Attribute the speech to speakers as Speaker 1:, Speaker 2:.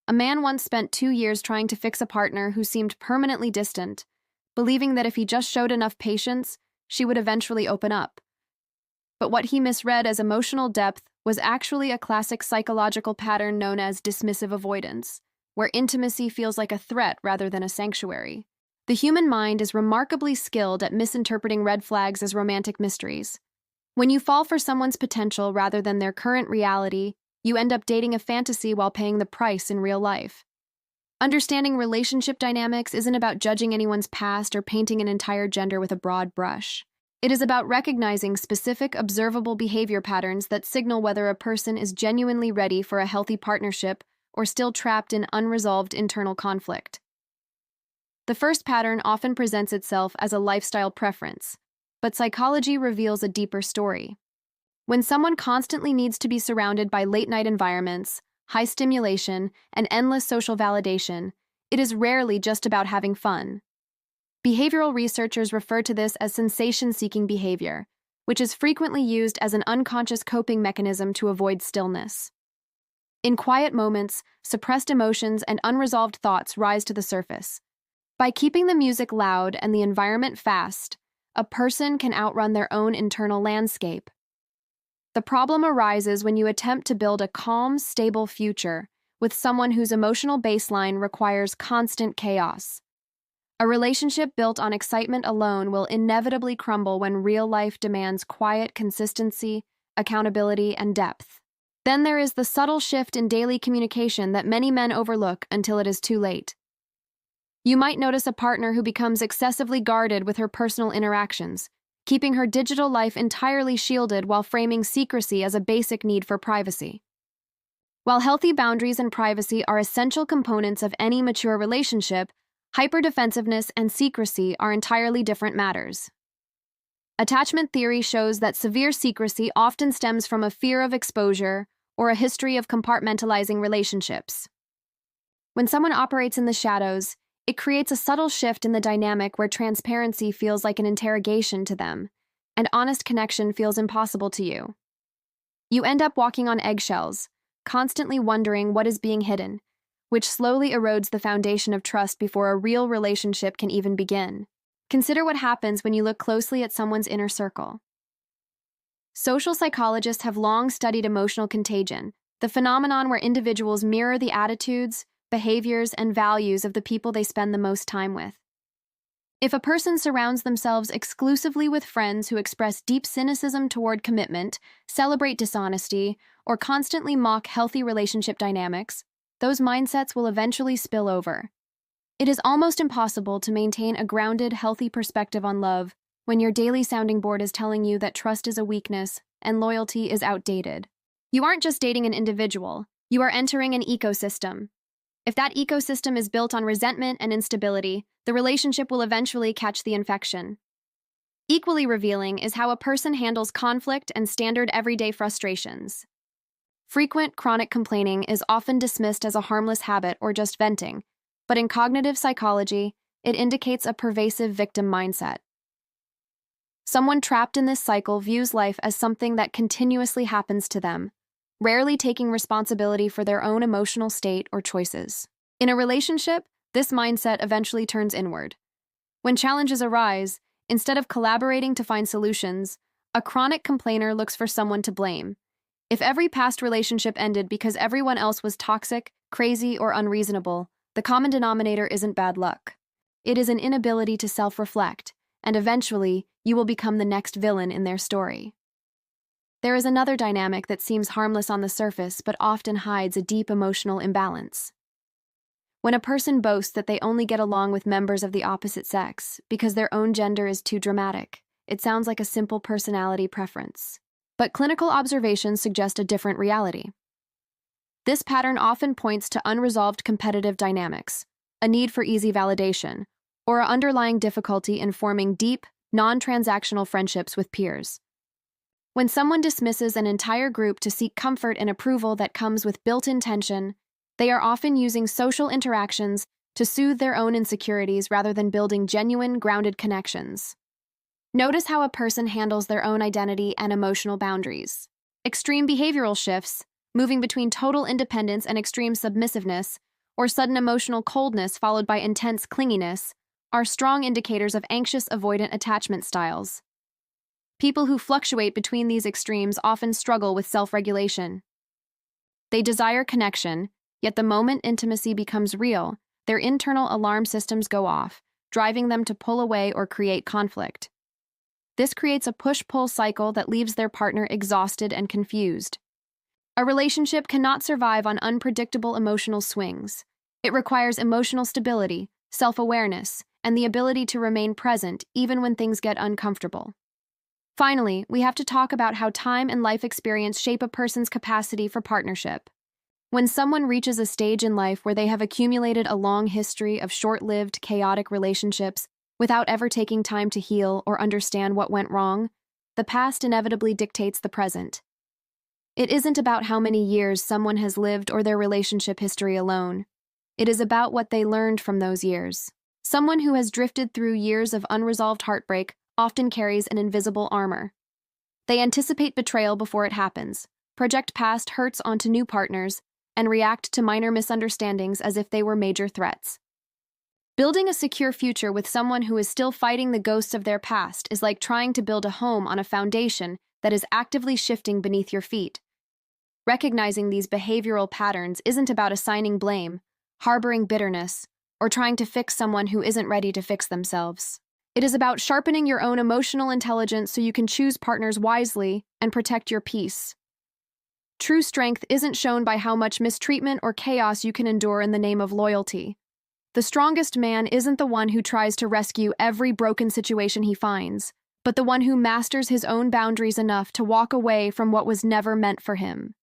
Speaker 1: A man once spent 2 years trying to fix a partner who seemed permanently distant, believing that if he just showed enough patience, she would eventually open up. But what he misread as emotional depth was actually a classic psychological pattern known as dismissive avoidance, where intimacy feels like a threat rather than a sanctuary. The human mind is remarkably skilled at misinterpreting red flags as romantic mysteries. When you fall for someone's potential rather than their current reality, you end up dating a fantasy while paying the price in real life. Understanding relationship dynamics isn't about judging anyone's past or painting an entire gender with a broad brush. It is about recognizing specific, observable behavior patterns that signal whether a person is genuinely ready for a healthy partnership or still trapped in unresolved internal conflict. The first pattern often presents itself as a lifestyle preference, but psychology reveals a deeper story. When someone constantly needs to be surrounded by late-night environments, high stimulation, and endless social validation, it is rarely just about having fun. Behavioral researchers refer to this as sensation-seeking behavior, which is frequently used as an unconscious coping mechanism to avoid stillness. In quiet moments, suppressed emotions and unresolved thoughts rise to the surface. By keeping the music loud and the environment fast, a person can outrun their own internal landscape. The problem arises when you attempt to build a calm, stable future with someone whose emotional baseline requires constant chaos. A relationship built on excitement alone will inevitably crumble when real life demands quiet consistency, accountability, and depth. Then there is the subtle shift in daily communication that many men overlook until it is too late. You might notice a partner who becomes excessively guarded with her personal interactions, keeping her digital life entirely shielded while framing secrecy as a basic need for privacy. While healthy boundaries and privacy are essential components of any mature relationship, hyperdefensiveness and secrecy are entirely different matters. Attachment theory shows that severe secrecy often stems from a fear of exposure or a history of compartmentalizing relationships. When someone operates in the shadows, it creates a subtle shift in the dynamic where transparency feels like an interrogation to them, and honest connection feels impossible to you. You end up walking on eggshells, constantly wondering what is being hidden, which slowly erodes the foundation of trust before a real relationship can even begin. Consider what happens when you look closely at someone's inner circle. Social psychologists have long studied emotional contagion, the phenomenon where individuals mirror the attitudes, behaviors, and values of the people they spend the most time with. If a person surrounds themselves exclusively with friends who express deep cynicism toward commitment, celebrate dishonesty, or constantly mock healthy relationship dynamics, those mindsets will eventually spill over. It is almost impossible to maintain a grounded, healthy perspective on love when your daily sounding board is telling you that trust is a weakness and loyalty is outdated. You aren't just dating an individual, you are entering an ecosystem. If that ecosystem is built on resentment and instability, the relationship will eventually catch the infection. Equally revealing is how a person handles conflict and standard everyday frustrations. Frequent, chronic complaining is often dismissed as a harmless habit or just venting, but in cognitive psychology, it indicates a pervasive victim mindset. Someone trapped in this cycle views life as something that continuously happens to them, rarely taking responsibility for their own emotional state or choices. In a relationship, this mindset eventually turns inward. When challenges arise, instead of collaborating to find solutions, a chronic complainer looks for someone to blame. If every past relationship ended because everyone else was toxic, crazy, or unreasonable, the common denominator isn't bad luck. It is an inability to self-reflect, and eventually, you will become the next villain in their story. There is another dynamic that seems harmless on the surface but often hides a deep emotional imbalance. When a person boasts that they only get along with members of the opposite sex because their own gender is too dramatic, it sounds like a simple personality preference. But clinical observations suggest a different reality. This pattern often points to unresolved competitive dynamics, a need for easy validation, or an underlying difficulty in forming deep, non-transactional friendships with peers. When someone dismisses an entire group to seek comfort and approval that comes with built-in tension, they are often using social interactions to soothe their own insecurities rather than building genuine, grounded connections. Notice how a person handles their own identity and emotional boundaries. Extreme behavioral shifts, moving between total independence and extreme submissiveness, or sudden emotional coldness followed by intense clinginess are strong indicators of anxious avoidant attachment styles. People who fluctuate between these extremes often struggle with self-regulation. They desire connection, yet the moment intimacy becomes real, their internal alarm systems go off, driving them to pull away or create conflict. This creates a push-pull cycle that leaves their partner exhausted and confused. A relationship cannot survive on unpredictable emotional swings. It requires emotional stability, self-awareness, and the ability to remain present even when things get uncomfortable. Finally, we have to talk about how time and life experience shape a person's capacity for partnership. When someone reaches a stage in life where they have accumulated a long history of short-lived, chaotic relationships without ever taking time to heal or understand what went wrong, the past inevitably dictates the present. It isn't about how many years someone has lived or their relationship history alone. It is about what they learned from those years. Someone who has drifted through years of unresolved heartbreak often carries an invisible armor. They anticipate betrayal before it happens, project past hurts onto new partners, and react to minor misunderstandings as if they were major threats. Building a secure future with someone who is still fighting the ghosts of their past is like trying to build a home on a foundation that is actively shifting beneath your feet. Recognizing these behavioral patterns isn't about assigning blame, harboring bitterness, or trying to fix someone who isn't ready to fix themselves. It is about sharpening your own emotional intelligence so you can choose partners wisely and protect your peace. True strength isn't shown by how much mistreatment or chaos you can endure in the name of loyalty. The strongest man isn't the one who tries to rescue every broken situation he finds, but the one who masters his own boundaries enough to walk away from what was never meant for him.